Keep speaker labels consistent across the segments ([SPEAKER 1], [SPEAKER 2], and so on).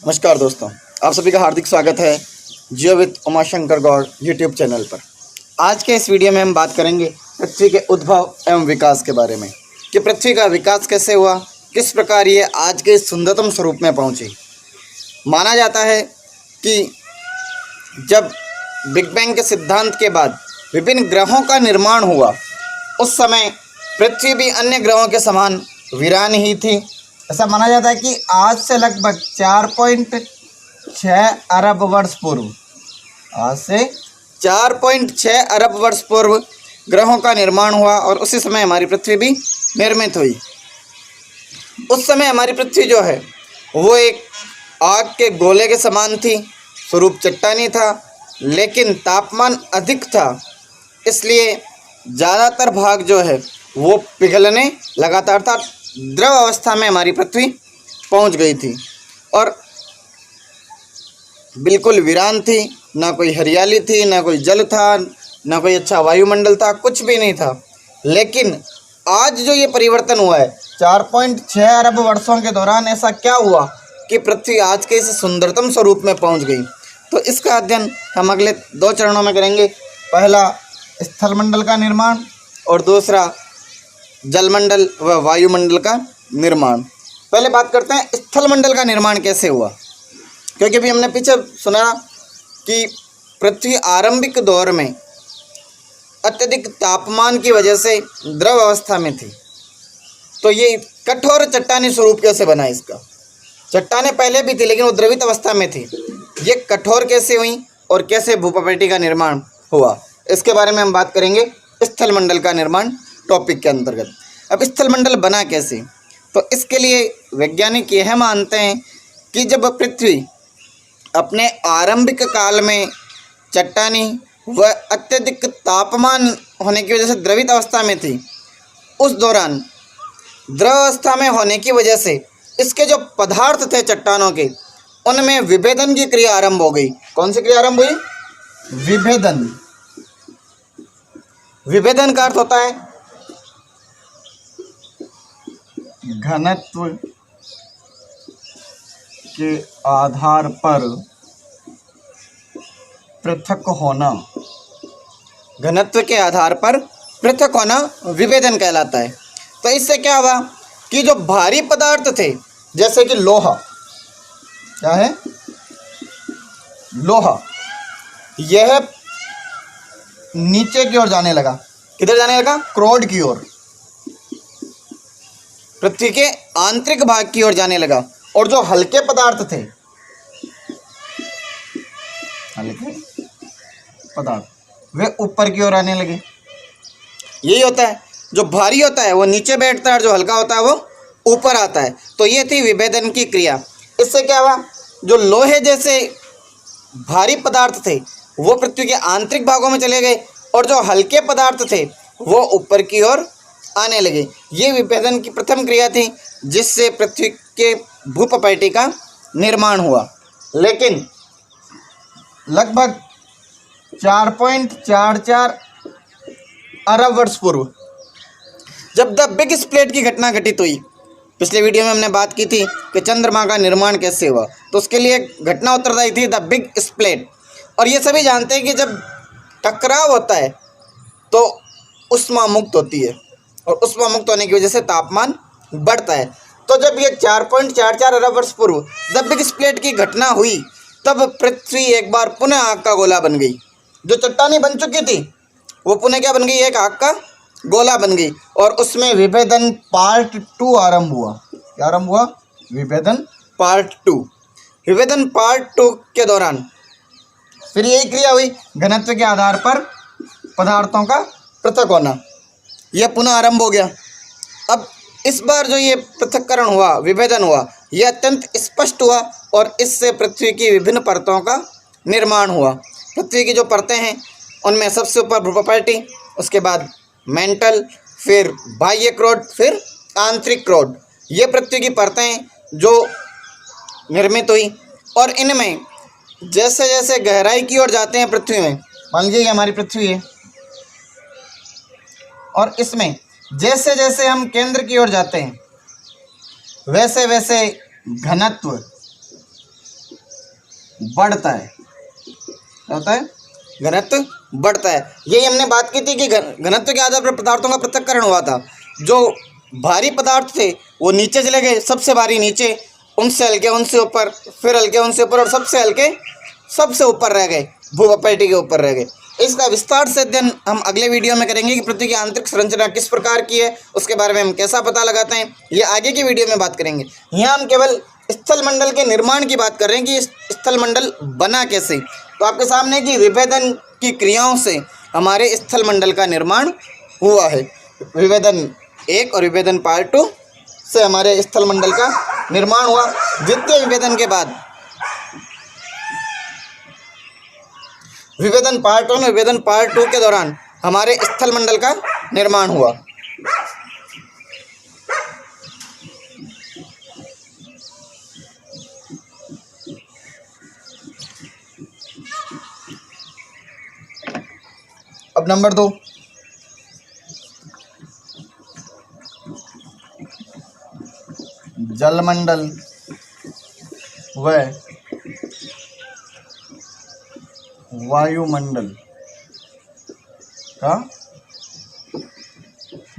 [SPEAKER 1] नमस्कार दोस्तों, आप सभी का हार्दिक स्वागत है जियो with Umashankar Gaur YouTube channel पर। आज के इस वीडियो में हम बात करेंगे पृथ्वी के उद्भव एवं विकास के बारे में कि पृथ्वी का विकास कैसे हुआ, किस प्रकार ये आज के सुंदरतम स्वरूप में पहुंची। माना जाता है कि जब बिग बैंग के सिद्धांत के बाद विभिन्न ग्रहों का निर्माण हुआ, उस समय पृथ्वी भी अन्य ग्रहों के समान वीरान ही थी। ऐसा माना जाता है कि आज से लगभग 4.6 अरब वर्ष पूर्व, आज से 4.6 अरब वर्ष पूर्व ग्रहों का निर्माण हुआ और उसी समय हमारी पृथ्वी भी निर्मित हुई। उस समय हमारी पृथ्वी जो है वो एक आग के गोले के समान थी, स्वरूप चट्टानी था, लेकिन तापमान अधिक था, इसलिए ज़्यादातर भाग जो है वो पिघलने लगातार था। द्रव अवस्था में हमारी पृथ्वी पहुंच गई थी और बिल्कुल वीरान थी। ना कोई हरियाली थी, ना कोई जल था, ना कोई अच्छा वायुमंडल था, कुछ भी नहीं था। लेकिन आज जो ये परिवर्तन हुआ है 4.6 अरब वर्षों के दौरान, ऐसा क्या हुआ कि पृथ्वी आज के इस सुंदरतम स्वरूप में पहुंच गई। तो इसका अध्ययन हम अगले 2 चरणों में करेंगे। पहला स्थलमंडल का निर्माण और दूसरा जलमंडल व वायुमंडल का निर्माण। पहले बात करते हैं स्थलमंडल का निर्माण कैसे हुआ, क्योंकि अभी हमने पीछे सुना कि पृथ्वी आरंभिक दौर में अत्यधिक तापमान की वजह से द्रव अवस्था में थी। तो ये कठोर चट्टानी स्वरूप कैसे बना इसका। चट्टानें पहले भी थी लेकिन वो द्रवित अवस्था में थी। ये कठोर कैसे हुई और कैसे भूप्रकृति का निर्माण हुआ, इसके बारे में हम बात करेंगे स्थलमंडल का निर्माण टॉपिक के अंतर्गत। अब स्थलमंडल बना कैसे, तो इसके लिए वैज्ञानिक यह मानते हैं कि जब पृथ्वी अपने आरंभिक काल में चट्टानी व अत्यधिक तापमान होने की वजह से द्रवित अवस्था में थी, उस दौरान द्रव अवस्था में होने की वजह से इसके जो पदार्थ थे चट्टानों के, उनमें विभेदन की क्रिया आरंभ हो गई। कौन सी क्रिया आरंभ हुई? विभेदन। विभेदन का अर्थ होता है घनत्व के आधार पर पृथक होना। घनत्व के आधार पर पृथक होना विभेदन कहलाता है। तो इससे क्या हुआ कि जो भारी पदार्थ थे, जैसे कि लोहा, क्या है? लोहा, यह नीचे की ओर जाने लगा। किधर जाने लगा? क्रोड की ओर, पृथ्वी के आंतरिक भाग की ओर जाने लगा। और जो हल्के पदार्थ थे, हल्के पदार्थ, वे ऊपर की ओर आने लगे। यही होता है, जो भारी होता है वो नीचे बैठता है और जो हल्का होता है वो ऊपर आता है। तो ये थी विभेदन की क्रिया। इससे क्या हुआ, जो लोहे जैसे भारी पदार्थ थे वो पृथ्वी के आंतरिक भागों में चले गए और जो हल्के पदार्थ थे वो ऊपर की ओर आने लगे। ये विभेदन की प्रथम क्रिया थी जिससे पृथ्वी के भूप्रकृति का निर्माण हुआ। लेकिन लगभग 4.44 अरब वर्ष पूर्व जब द बिग स्प्लिट की घटना घटित हुई, पिछले वीडियो में हमने बात की थी कि चंद्रमा का निर्माण कैसे हुआ, तो उसके लिए घटना उत्तरदायी थी द बिग स्प्लिट। और ये सभी जानते हैं कि जब टकराव होता है तो ऊष्मा मुक्त होती है और ऊष्मा मुक्त होने की वजह से तापमान बढ़ता है। तो जब ये 4.44 अरब वर्ष पूर्व द बिग स्प्लिट की घटना हुई, तब पृथ्वी एक बार पुनः आग का गोला बन गई। जो चट्टानी बन चुकी थी वो पुनः क्या बन गई? एक आग का गोला बन गई और उसमें विभेदन पार्ट 2 आरंभ हुआ। क्या आरंभ हुआ? विभेदन पार्ट 2। विभेदन पार्ट 2 के दौरान फिर यही क्रिया हुई, घनत्व के आधार पर पदार्थों का पृथक होना, यह पुनः आरंभ हो गया। अब इस बार जो ये पृथक्करण हुआ, विभेदन हुआ, यह अत्यंत स्पष्ट हुआ और इससे पृथ्वी की विभिन्न परतों का निर्माण हुआ। पृथ्वी की जो परतें हैं उनमें सबसे ऊपर भूप्रकृति, उसके बाद मेंटल, फिर बाह्य क्रोड, फिर आंतरिक क्रोड। ये पृथ्वी की परतें जो निर्मित हुई और इनमें जैसे जैसे गहराई की ओर जाते हैं पृथ्वी में, मान लीजिए ये हमारी पृथ्वी है और इसमें जैसे जैसे हम केंद्र की ओर जाते हैं वैसे वैसे घनत्व बढ़ता है। क्या होता है? घनत्व बढ़ता है। यही हमने बात की थी कि घनत्व के आधार पर पदार्थों का पृथक्करण हुआ था। जो भारी पदार्थ थे वो नीचे चले गए, सबसे भारी नीचे, उनसे हल्के उनसे ऊपर, फिर हल्के उनसे ऊपर, और सबसे हल्के सबसे ऊपर रह गए, भूमध्यरेखा के ऊपर रह गए। इसका विस्तार से अध्ययन हम अगले वीडियो में करेंगे कि पृथ्वी की आंतरिक संरचना किस प्रकार की है, उसके बारे में हम कैसा पता लगाते हैं, ये आगे की वीडियो में बात करेंगे। यहाँ हम केवल स्थल मंडल के निर्माण की बात कर रहे हैं कि स्थल मंडल बना कैसे। तो आपके सामने की विभेदन की क्रियाओं से हमारे स्थल मंडल का निर्माण हुआ है। विभेदन 1 और विभेदन पार्ट 2 से हमारे स्थल मंडल का निर्माण हुआ। द्वितीय विभेदन के बाद विभेदन पार्ट 1 और विभेदन पार्ट 2 के दौरान हमारे स्थल मंडल का निर्माण हुआ। अब नंबर 2, जलमंडल व वायुमंडल का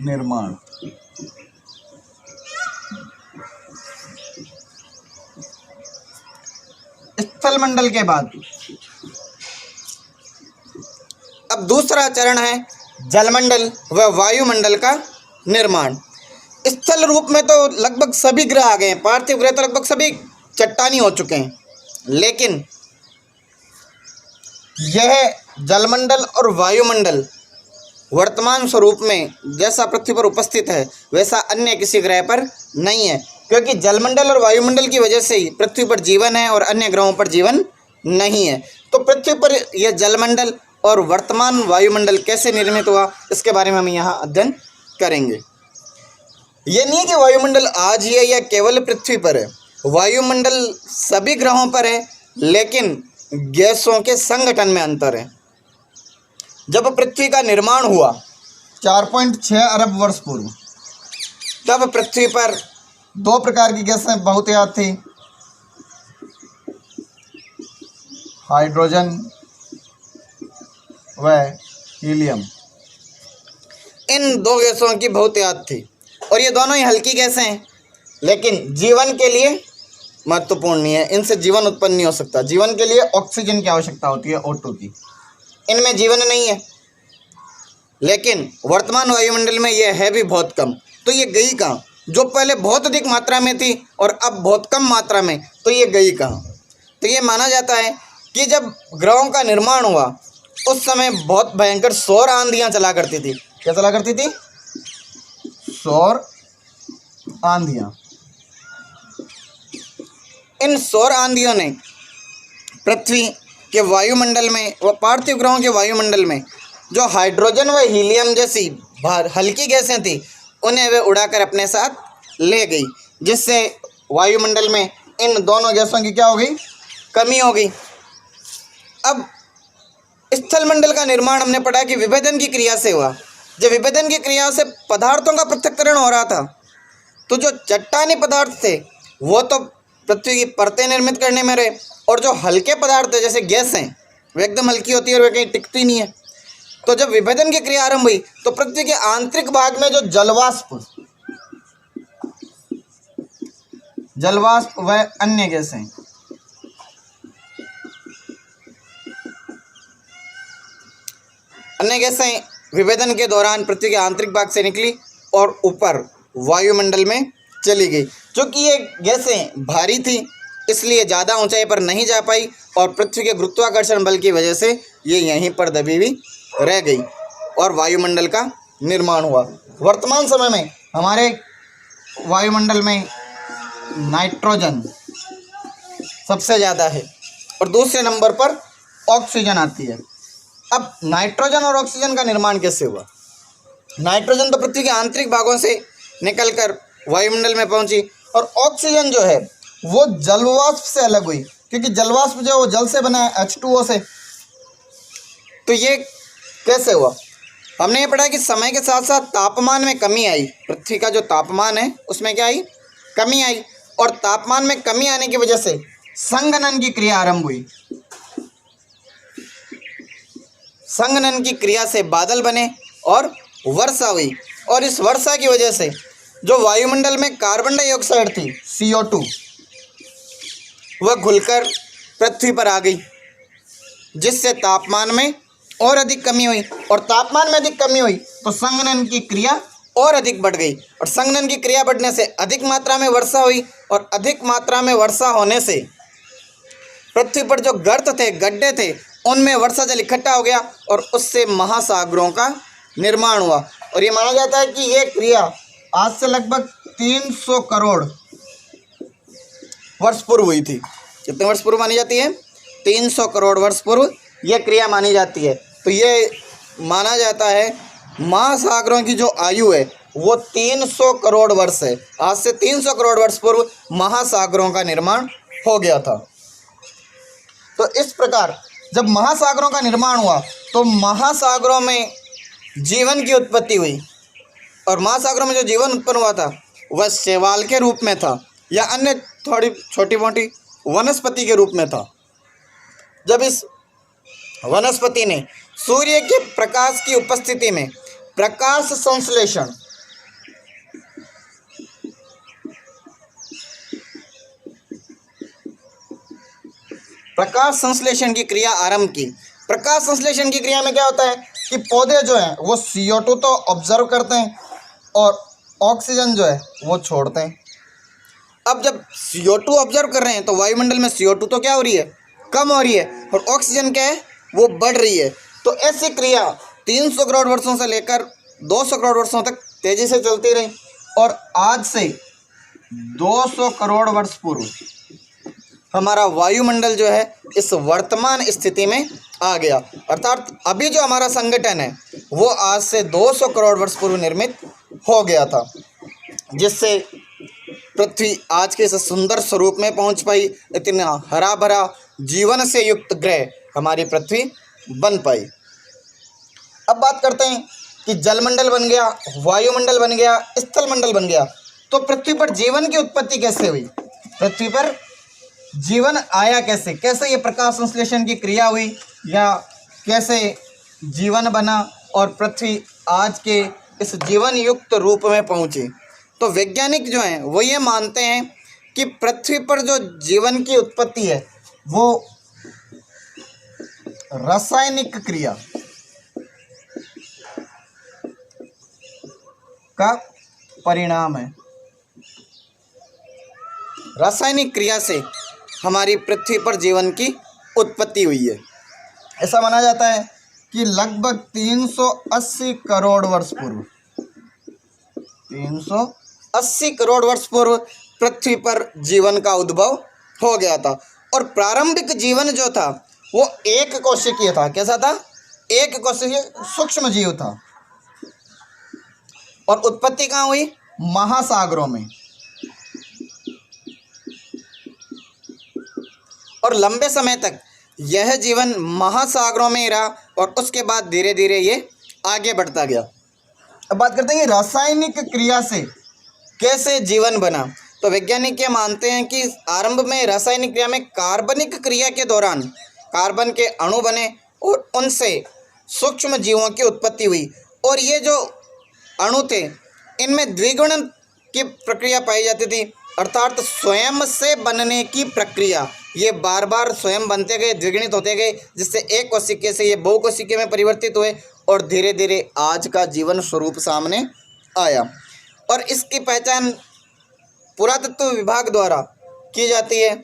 [SPEAKER 1] निर्माण। स्थल मंडल के बाद अब दूसरा चरण है जलमंडल व वायुमंडल का निर्माण। स्थल रूप में तो लगभग सभी ग्रह आ गए हैं, पार्थिव ग्रह तो लगभग सभी चट्टानी हो चुके हैं, लेकिन यह जलमंडल और वायुमंडल वर्तमान स्वरूप में जैसा पृथ्वी पर उपस्थित है वैसा अन्य किसी ग्रह पर नहीं है, क्योंकि जलमंडल और वायुमंडल की वजह से ही पृथ्वी पर जीवन है और अन्य ग्रहों पर जीवन नहीं है। तो पृथ्वी पर यह जलमंडल और वर्तमान वायुमंडल कैसे निर्मित हुआ, इसके बारे में हम यहाँ अध्ययन करेंगे। ये नहीं है कि वायुमंडल आज ही है या केवल पृथ्वी पर है, वायुमंडल सभी ग्रहों पर है, लेकिन गैसों के संगठन में अंतर है। जब पृथ्वी का निर्माण हुआ 4.6 अरब वर्ष पूर्व, तब पृथ्वी पर 2 प्रकार की गैसें बहुतायत थी, हाइड्रोजन व हीलियम। इन 2 गैसों की बहुतायत थी और ये दोनों ही हल्की गैसें हैं, लेकिन जीवन के लिए महत्वपूर्ण नहीं है। इनसे जीवन उत्पन्न नहीं हो सकता। जीवन के लिए ऑक्सीजन की आवश्यकता होती है, O2 की। इनमें जीवन नहीं है, लेकिन वर्तमान वायुमंडल में यह है भी बहुत कम। तो ये गई कहाँ? जो पहले बहुत अधिक मात्रा में थी और अब बहुत कम मात्रा में, तो ये गई कहाँ? तो ये माना जाता है कि जब ग्रहों का निर्माण हुआ उस समय बहुत भयंकर सौर आंधियाँ चला करती थी। क्या चला करती थी? सौर आंधियाँ। इन सौर आंधियों ने पृथ्वी के वायुमंडल में व पार्थिव ग्रहों के वायुमंडल में जो हाइड्रोजन व हीलियम जैसी हल्की गैसें थी उन्हें वे उड़ाकर अपने साथ ले गई, जिससे वायुमंडल में इन दोनों गैसों की क्या हो गई? कमी हो गई। अब स्थल मंडल का निर्माण हमने पढ़ा कि विभेदन की क्रिया से हुआ। जब विभेदन की क्रिया से पदार्थों का पृथक्करण हो रहा था, तो जो चट्टानी पदार्थ थे वो तो पृथ्वी की परतें निर्मित करने में रहे, और जो हल्के पदार्थ है जैसे गैस हैं वे एकदम हल्की होती है और वे कहीं टिकती नहीं है। तो जब विभेदन की क्रिया आरंभ हुई तो पृथ्वी के आंतरिक भाग में जो जलवाष्प व अन्य गैसें विभेदन के दौरान पृथ्वी के आंतरिक भाग से निकली और ऊपर वायुमंडल में चली गई। क्योंकि ये गैसें भारी थी इसलिए ज़्यादा ऊंचाई पर नहीं जा पाई और पृथ्वी के गुरुत्वाकर्षण बल की वजह से ये यहीं पर दबी हुई रह गई और वायुमंडल का निर्माण हुआ। वर्तमान समय में हमारे वायुमंडल में नाइट्रोजन सबसे ज़्यादा है और दूसरे नंबर पर ऑक्सीजन आती है। अब नाइट्रोजन और ऑक्सीजन का निर्माण कैसे हुआ? नाइट्रोजन तो पृथ्वी के आंतरिक भागों से निकलकर वायुमंडल में पहुंची और ऑक्सीजन जो है वो जलवाष्प से अलग हुई, क्योंकि जलवाष्प जो है वो जल से बना है, H2O से। तो ये कैसे हुआ? हमने ये पढ़ा कि समय के साथ साथ तापमान में कमी आई। पृथ्वी का जो तापमान है उसमें क्या आई? कमी आई। और तापमान में कमी आने की वजह से संघनन की क्रिया आरंभ हुई। संघनन की क्रिया से बादल बने और वर्षा हुई, और इस वर्षा की वजह से जो वायुमंडल में कार्बन डाइऑक्साइड थी CO2 वह घुलकर पृथ्वी पर आ गई, जिससे तापमान में और अधिक कमी हुई, और तापमान में अधिक कमी हुई तो संघनन की क्रिया और अधिक बढ़ गई, और संघनन की क्रिया बढ़ने से अधिक मात्रा में वर्षा हुई, और अधिक मात्रा में वर्षा होने से पृथ्वी पर जो गर्त थे, गड्ढे थे, उनमें वर्षा जल इकट्ठा हो गया और उससे महासागरों का निर्माण हुआ। और ये माना जाता है कि ये क्रिया आज से लगभग 300 करोड़ वर्ष पूर्व हुई थी। कितने वर्ष पूर्व मानी जाती है? 300 करोड़ वर्ष पूर्व यह क्रिया मानी जाती है। तो ये माना जाता है महासागरों की जो आयु है वो 300 करोड़ वर्ष है। आज से 300 करोड़ वर्ष पूर्व महासागरों का निर्माण हो गया था। तो इस प्रकार जब महासागरों का निर्माण हुआ तो महासागरों में जीवन की उत्पत्ति हुई, और महासागरों में जो जीवन उत्पन्न हुआ था वह शैवाल के रूप में था या अन्य थोड़ी छोटी मोटी वनस्पति के रूप में था। जब इस वनस्पति ने सूर्य के प्रकाश की उपस्थिति में प्रकाश संश्लेषण की क्रिया आरंभ की। प्रकाश संश्लेषण की क्रिया में क्या होता है कि पौधे जो हैं वो CO2 तो ऑब्जर्व करते हैं और ऑक्सीजन जो है वो छोड़ते हैं। अब जब CO2 ऑब्जर्व कर रहे हैं तो वायुमंडल में CO2 तो क्या हो रही है? कम हो रही है, और ऑक्सीजन क्या है? वो बढ़ रही है। तो ऐसी क्रिया 300 करोड़ वर्षों से लेकर 200 करोड़ वर्षों तक तेजी से चलती रही, और आज से 200 करोड़ वर्ष पूर्व हमारा वायुमंडल जो है इस वर्तमान स्थिति में आ गया। अर्थात अभी जो हमारा संगठन है वो आज से 200 करोड़ वर्ष पूर्व निर्मित हो गया था, जिससे पृथ्वी आज के इस सुंदर स्वरूप में पहुंच पाई। इतना हरा भरा जीवन से युक्त ग्रह हमारी पृथ्वी बन पाई। अब बात करते हैं कि जलमंडल बन गया, वायुमंडल बन गया, स्थलमंडल बन गया, तो पृथ्वी पर जीवन की उत्पत्ति कैसे हुई? पृथ्वी पर जीवन आया कैसे? कैसे ये प्रकाश संश्लेषण की क्रिया हुई, या कैसे जीवन बना और पृथ्वी आज के इस जीवन युक्त रूप में पहुंची? तो वैज्ञानिक जो हैं वो ये मानते हैं कि पृथ्वी पर जो जीवन की उत्पत्ति है वो रासायनिक क्रिया का परिणाम है। रासायनिक क्रिया से हमारी पृथ्वी पर जीवन की उत्पत्ति हुई है। ऐसा माना जाता है कि लगभग 380 करोड़ वर्ष पूर्व 380 करोड़ वर्ष पूर्व पृथ्वी पर जीवन का उद्भव हो गया था। और प्रारंभिक जीवन जो था वो एक कोशिकीय था। कैसा था? एक कोशिकीय सूक्ष्म जीव था। और उत्पत्ति कहाँ हुई? महासागरों में। और लंबे समय तक यह जीवन महासागरों में ही रहा, और उसके बाद धीरे धीरे ये आगे बढ़ता गया। अब बात करते हैं कि रासायनिक क्रिया से कैसे जीवन बना। तो वैज्ञानिक ये मानते हैं कि आरंभ में रासायनिक क्रिया में कार्बनिक क्रिया के दौरान कार्बन के अणु बने और उनसे सूक्ष्म जीवों की उत्पत्ति हुई, और ये जो अणु थे इनमें द्विगुणन की प्रक्रिया पाई जाती थी, अर्थात स्वयं से बनने की प्रक्रिया। ये बार बार स्वयं बनते गए, द्विगुणित होते गए, जिससे एक कोशिकीय से ये बहुकोशिकीय में परिवर्तित हुए, और धीरे धीरे आज का जीवन स्वरूप सामने आया। और इसकी पहचान पुरातत्व विभाग द्वारा की जाती है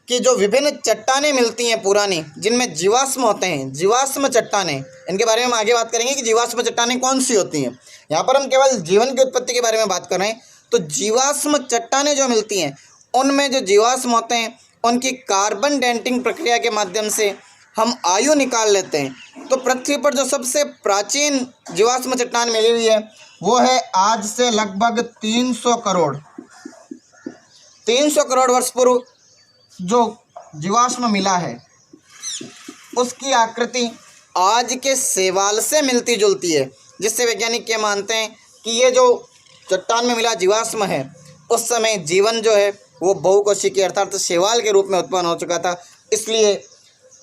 [SPEAKER 1] कि जो विभिन्न चट्टानें मिलती हैं पुरानी, जिनमें जीवाश्म होते हैं, जीवाश्म चट्टानें, इनके बारे में हम आगे बात करेंगे कि जीवाश्म चट्टानें कौन सी होती हैं। यहाँ पर हम केवल जीवन की उत्पत्ति के बारे में बात कर रहे हैं। तो जीवाश्म चट्टानें जो मिलती हैं उनमें जो जीवाश्म होते हैं उनकी कार्बन डेटिंग प्रक्रिया के माध्यम से हम आयु निकाल लेते हैं। तो पृथ्वी पर जो सबसे प्राचीन जीवाश्म चट्टान मिली हुई है वो है आज से लगभग 300 करोड़ वर्ष पूर्व जो जीवाश्म मिला है उसकी आकृति आज के शैवाल से मिलती जुलती है, जिससे वैज्ञानिक ये मानते हैं कि ये जो चट्टान में मिला जीवाश्म है उस समय जीवन जो है वो बहुकोशिकीय अर्थात शैवाल के रूप में उत्पन्न हो चुका था। इसलिए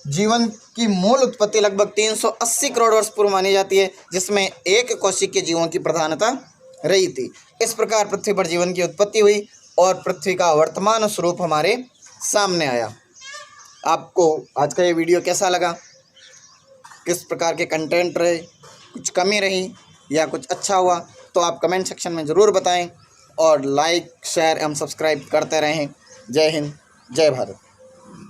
[SPEAKER 1] जीवन की मूल उत्पत्ति लगभग 380 करोड़ वर्ष पूर्व मानी जाती है, जिसमें एक कोशिकीय जीवों की प्रधानता रही थी। इस प्रकार पृथ्वी पर जीवन की उत्पत्ति हुई और पृथ्वी का वर्तमान स्वरूप हमारे सामने आया। आपको आज का ये वीडियो कैसा लगा, किस प्रकार के कंटेंट रहे, कुछ कमी रही या कुछ अच्छा हुआ, तो आप कमेंट सेक्शन में ज़रूर बताएं और लाइक शेयर एवं सब्सक्राइब करते रहें। जय हिंद, जय भारत।